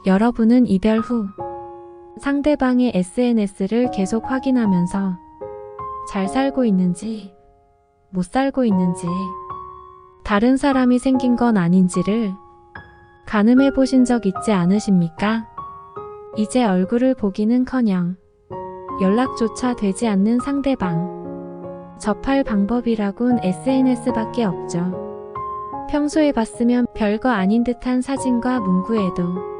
여러분은 이별 후 상대방의 SNS를 계속 확인하면서 잘 살고 있는지, 못 살고 있는지, 다른 사람이 생긴 건 아닌지를 가늠해 보신 적 있지 않으십니까? 이제 얼굴을 보기는커녕 연락조차 되지 않는 상대방. 접할 방법이라곤 SNS밖에 없죠. 평소에 봤으면 별거 아닌 듯한 사진과 문구에도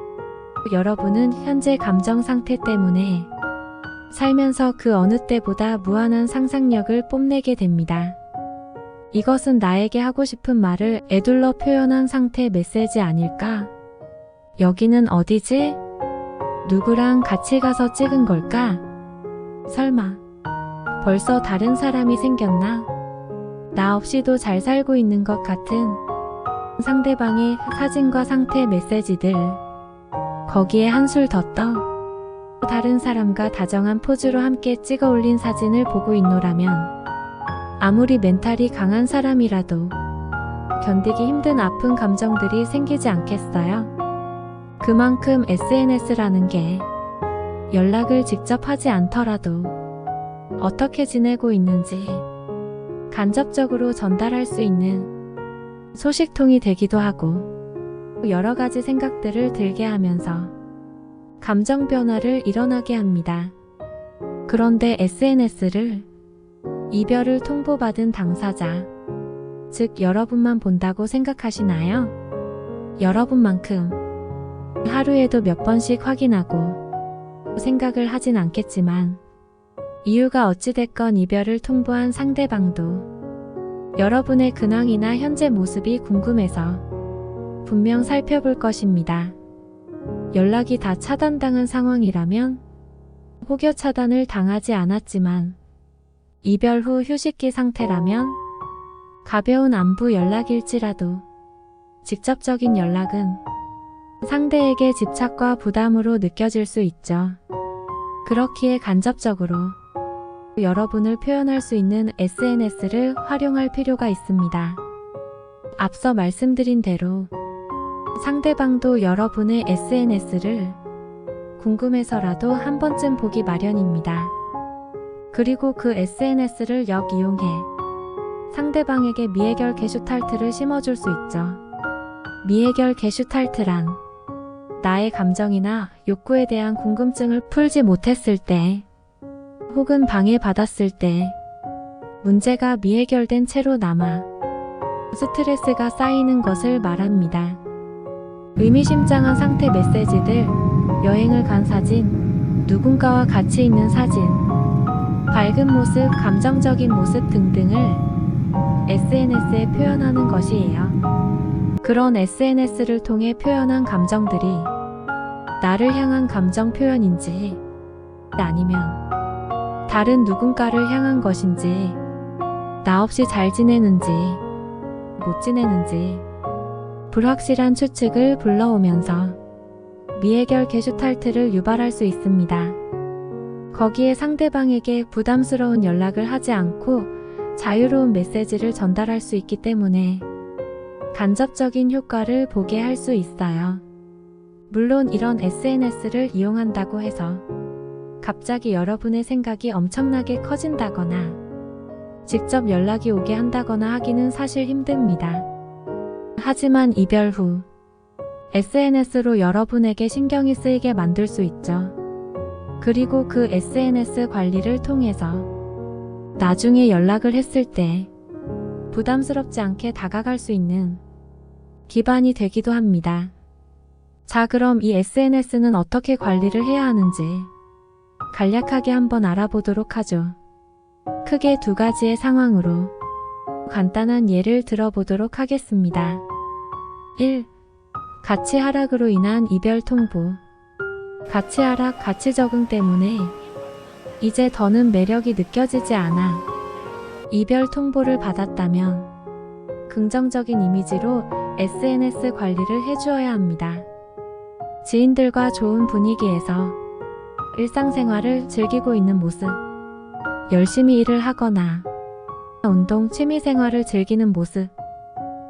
여러분은 현재 감정 상태 때문에 살면서 그 어느 때보다 무한한 상상력을 뽐내게 됩니다. 이것은 나에게 하고 싶은 말을 에둘러 표현한 상태 메시지 아닐까? 여기는 어디지? 누구랑 같이 가서 찍은 걸까? 설마 벌써 다른 사람이 생겼나? 나 없이도 잘 살고 있는 것 같은 상대방의 사진과 상태 메시지들. 거기에 한술 더 떠 다른 사람과 다정한 포즈로 함께 찍어 올린 사진을 보고 있노라면 아무리 멘탈이 강한 사람이라도 견디기 힘든 아픈 감정들이 생기지 않겠어요? 그만큼 SNS라는 게 연락을 직접 하지 않더라도 어떻게 지내고 있는지 간접적으로 전달할 수 있는 소식통이 되기도 하고 여러 가지 생각들을 들게 하면서 감정 변화를 일어나게 합니다. 그런데 SNS를 이별을 통보받은 당사자, 즉 여러분만 본다고 생각하시나요? 여러분만큼 하루에도 몇 번씩 확인하고 생각을 하진 않겠지만 이유가 어찌됐건 이별을 통보한 상대방도 여러분의 근황이나 현재 모습이 궁금해서 분명 살펴볼 것입니다. 연락이 다 차단당한 상황이라면 혹여 차단을 당하지 않았지만 이별 후 휴식기 상태라면 가벼운 안부 연락일지라도 직접적인 연락은 상대에게 집착과 부담으로 느껴질 수 있죠. 그렇기에 간접적으로 여러분을 표현할 수 있는 SNS를 활용할 필요가 있습니다. 앞서 말씀드린 대로 상대방도 여러분의 SNS를 궁금해서라도 한 번쯤 보기 마련입니다. 그리고 그 SNS를 역이용해 상대방에게 미해결 게슈탈트를 심어줄 수 있죠. 미해결 게슈탈트란 나의 감정이나 욕구에 대한 궁금증을 풀지 못했을 때 혹은 방해받았을 때 문제가 미해결된 채로 남아 스트레스가 쌓이는 것을 말합니다. 의미심장한 상태 메시지들, 여행을 간 사진, 누군가와 같이 있는 사진, 밝은 모습, 감정적인 모습 등등을 SNS에 표현하는 것이에요. 그런 SNS를 통해 표현한 감정들이 나를 향한 감정 표현인지 아니면 다른 누군가를 향한 것인지 나 없이 잘 지내는지 못 지내는지 불확실한 추측을 불러오면서 미해결 게슈탈트를 유발할 수 있습니다. 거기에 상대방에게 부담스러운 연락을 하지 않고 자유로운 메시지를 전달할 수 있기 때문에 간접적인 효과를 보게 할 수 있어요. 물론 이런 SNS를 이용한다고 해서 갑자기 여러분의 생각이 엄청나게 커진다거나 직접 연락이 오게 한다거나 하기는 사실 힘듭니다. 하지만 이별 후 SNS로 여러분에게 신경이 쓰이게 만들 수 있죠. 그리고 그 SNS 관리를 통해서 나중에 연락을 했을 때 부담스럽지 않게 다가갈 수 있는 기반이 되기도 합니다. 자, 그럼 이 SNS는 어떻게 관리를 해야 하는지 간략하게 한번 알아보도록 하죠. 크게 두 가지의 상황으로 간단한 예를 들어보도록 하겠습니다. 1. 가치 하락으로 인한 이별 통보. 가치 하락, 가치 적응 때문에 이제 더는 매력이 느껴지지 않아 이별 통보를 받았다면 긍정적인 이미지로 SNS 관리를 해주어야 합니다. 지인들과 좋은 분위기에서 일상생활을 즐기고 있는 모습, 열심히 일을 하거나 운동, 취미생활을 즐기는 모습,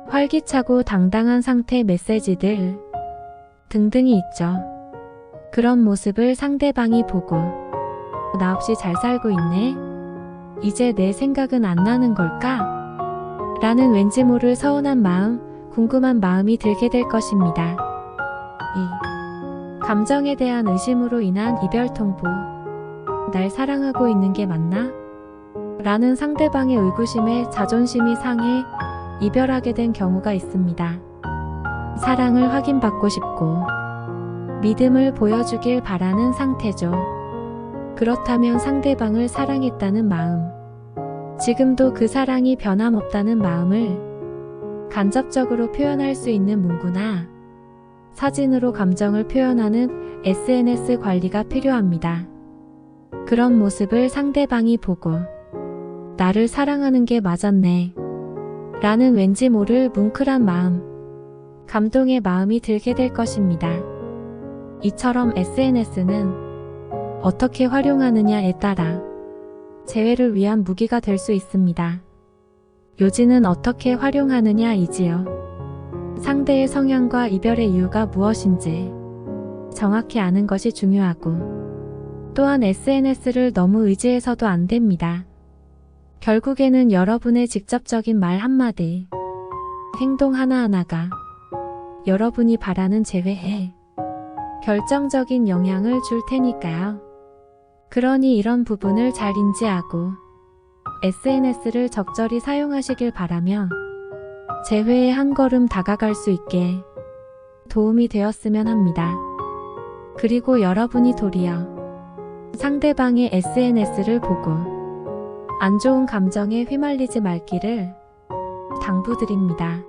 활기차고 당당한 상태 메시지들 등등이 있죠. 그런 모습을 상대방이 보고 나 없이 잘 살고 있네? 이제 내 생각은 안 나는 걸까? 라는 왠지 모를 서운한 마음, 궁금한 마음이 들게 될 것입니다. 이 감정에 대한 의심으로 인한 이별 통보. 날 사랑하고 있는 게 맞나? 라는 상대방의 의구심에 자존심이 상해 이별하게 된 경우가 있습니다. 사랑을 확인받고 싶고 믿음을 보여주길 바라는 상태죠. 그렇다면 상대방을 사랑했다는 마음, 지금도 그 사랑이 변함없다는 마음을 간접적으로 표현할 수 있는 문구나 사진으로 감정을 표현하는 SNS 관리가 필요합니다. 그런 모습을 상대방이 보고 나를 사랑하는 게 맞았네 라는 왠지 모를 뭉클한 마음, 감동의 마음이 들게 될 것입니다. 이처럼 SNS는 어떻게 활용하느냐에 따라 재회를 위한 무기가 될 수 있습니다. 요지는 어떻게 활용하느냐이지요. 상대의 성향과 이별의 이유가 무엇인지 정확히 아는 것이 중요하고, 또한 SNS를 너무 의지해서도 안 됩니다. 결국에는 여러분의 직접적인 말 한마디, 행동 하나하나가 여러분이 바라는 재회에 결정적인 영향을 줄 테니까요. 그러니 이런 부분을 잘 인지하고 SNS를 적절히 사용하시길 바라며 재회에 한 걸음 다가갈 수 있게 도움이 되었으면 합니다. 그리고 여러분이 도리어 상대방의 SNS를 보고 안 좋은 감정에 휘말리지 말기를 당부드립니다.